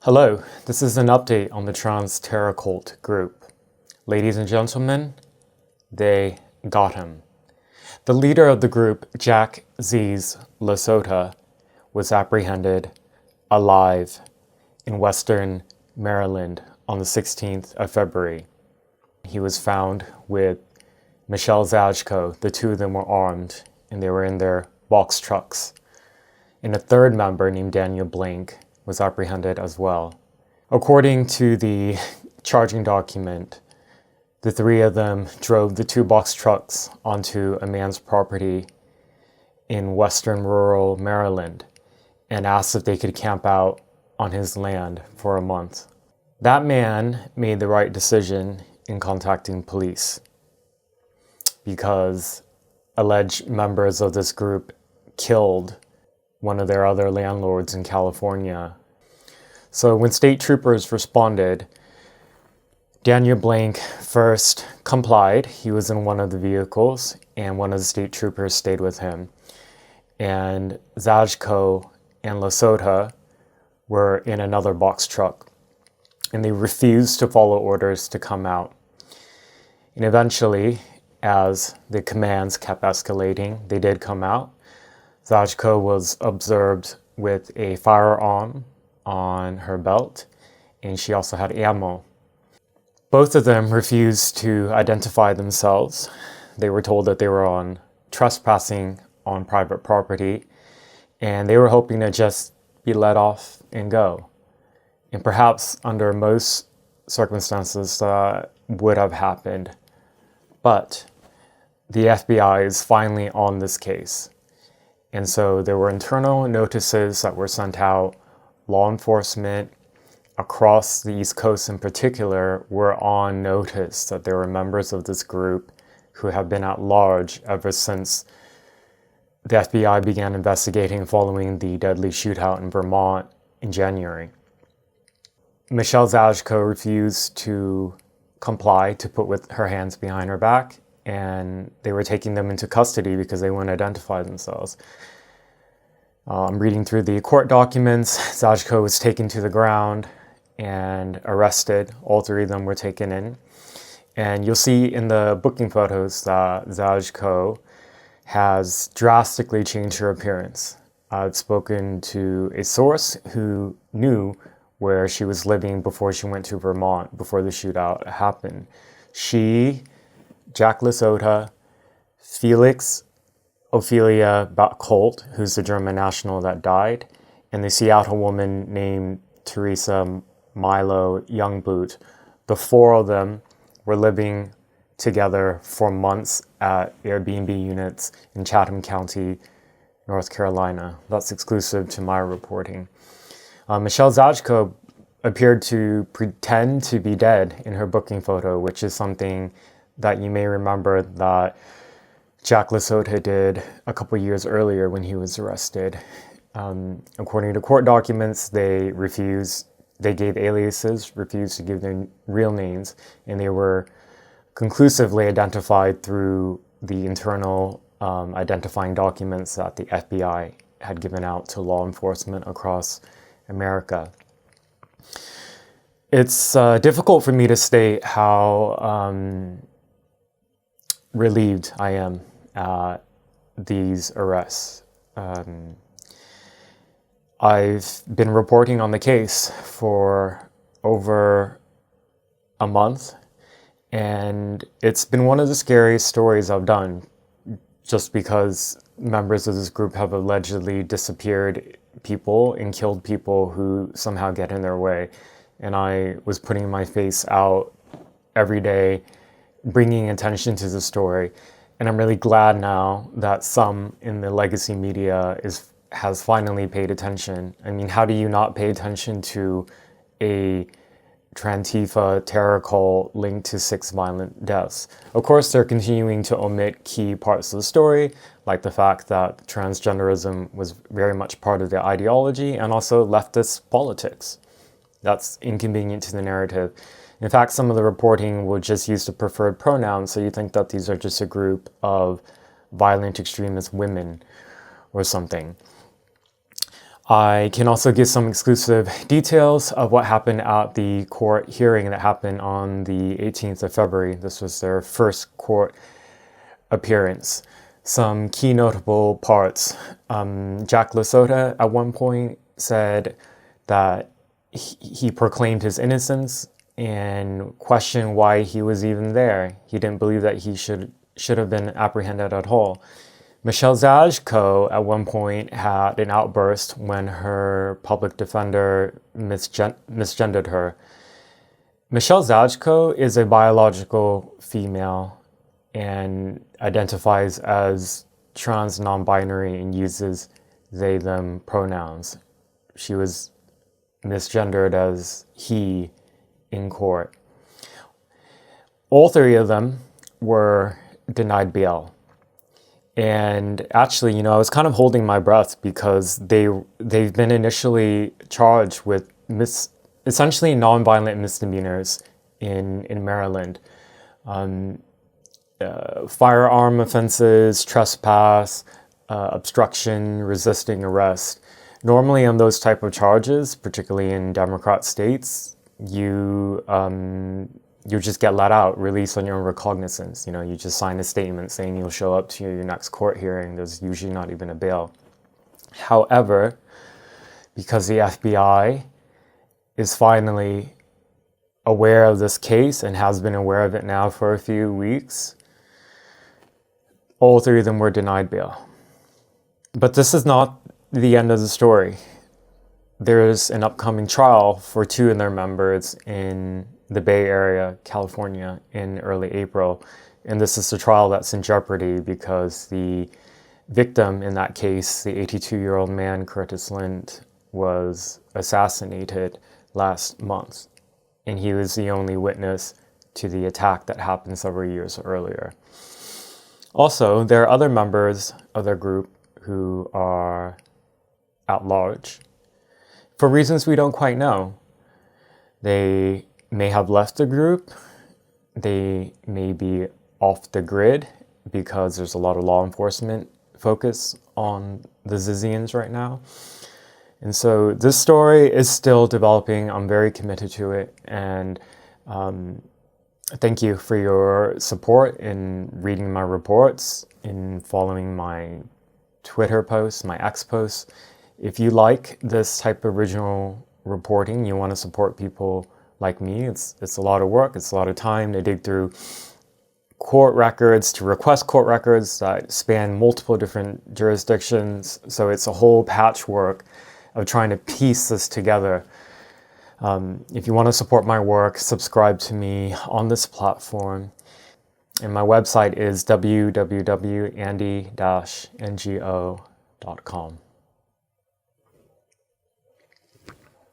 Hello, this is an update on the trans terror cult group. Ladies and gentlemen, they got him. The leader of the group, Jack Z's LaSota, was apprehended alive in western Maryland on the 16th of February. He was found with Michelle Zajko. The two of them were armed, and they were in their box trucks. And a third member named Daniel Blank was apprehended as well. According to the charging document, the three of them drove the two box trucks onto a man's property in western rural Maryland and asked if they could camp out on his land for a month. That man made the right decision in contacting police because alleged members of this group killed one of their other landlords in California. So when state troopers responded, Daniel Blank first complied. He was in one of the vehicles, and one of the state troopers stayed with him. And Zajko and LaSota were in another box truck, and they refused to follow orders to come out. And eventually, as the commands kept escalating, they did come out. Zajko was observed with a firearm on her belt, and she also had ammo. Both of them refused to identify themselves. They were told that they were on trespassing on private property, and they were hoping to just be let off and go. And perhaps under most circumstances that would have happened. But the FBI is finally on this case. And so there were internal notices that were sent out. Law enforcement across the East Coast in particular were on notice that there were members of this group who have been at large ever since the FBI began investigating following the deadly shootout in Vermont in January. Michelle Zajko refused to comply, to put with her hands behind her back, and they were taking them into custody because they wouldn't identify themselves. I'm reading through the court documents. Zajko was taken to the ground and arrested. All three of them were taken in. And you'll see in the booking photos that Zajko has drastically changed her appearance. I've spoken to a source who knew where she was living before she went to Vermont, before the shootout happened. She, Jack LaSota, Felix Ophelia Colt, who's the German national that died, and the Seattle woman named Teresa Milo Youngboot. The four of them were living together for months at Airbnb units in Chatham County, North Carolina. That's exclusive to my reporting. Michelle Zajko appeared to pretend to be dead in her booking photo, which is something that you may remember that Jack LaSota did a couple years earlier when he was arrested. According to court documents, they gave aliases, refused to give their real names, and they were conclusively identified through the internal identifying documents that the FBI had given out to law enforcement across America. It's difficult for me to state how relieved I am at these arrests. I've been reporting on the case for over a month, and it's been one of the scariest stories I've done, just because members of this group have allegedly disappeared people and killed people who somehow get in their way. And I was putting my face out every day, bringing attention to the story. And I'm really glad now that some in the legacy media has finally paid attention. I mean, how do you not pay attention to a Trantifa terror cult linked to 6 violent deaths? Of course, they're continuing to omit key parts of the story, like the fact that transgenderism was very much part of the ideology, and also leftist politics. That's inconvenient to the narrative. In fact, some of the reporting would just use the preferred pronouns, so you think that these are just a group of violent extremist women or something. I can also give some exclusive details of what happened at the court hearing that happened on the 18th of February. This was their first court appearance. Some key notable parts. Jack LaSota at one point said that he proclaimed his innocence and questioned why he was even there. He didn't believe that he should have been apprehended at all. Michelle Zajko at one point had an outburst when her public defender misgendered her. Michelle Zajko is a biological female and identifies as trans non-binary and uses they, them pronouns. She was misgendered as he in court. All three of them were denied bail. And actually, I was kind of holding my breath because they've been initially charged with essentially nonviolent misdemeanors in Maryland. Firearm offenses, trespass, obstruction, resisting arrest. Normally on those type of charges, particularly in Democrat states, you just get let out, released on your own recognizance. You just sign a statement saying you'll show up to your next court hearing. There's usually not even a bail. However, because the FBI is finally aware of this case and has been aware of it now for a few weeks, all three of them were denied bail. But this is not the end of the story. There's an upcoming trial for two of their members in the Bay Area, California, in early April. And this is the trial that's in jeopardy because the victim in that case, the 82-year-old man, Curtis Lind, was assassinated last month. And he was the only witness to the attack that happened several years earlier. Also, there are other members of their group who are at large for reasons we don't quite know. They may have left the group. They may be off the grid because there's a lot of law enforcement focus on the Zizians right now. And so this story is still developing. I'm very committed to it. And thank you for your support in reading my reports, in following my Twitter posts, my X posts. If you like this type of original reporting, you want to support people like me, it's a lot of work, it's a lot of time to dig through court records, to request court records that span multiple different jurisdictions. So it's a whole patchwork of trying to piece this together. If you want to support my work, subscribe to me on this platform. And my website is www.andy-ngo.com.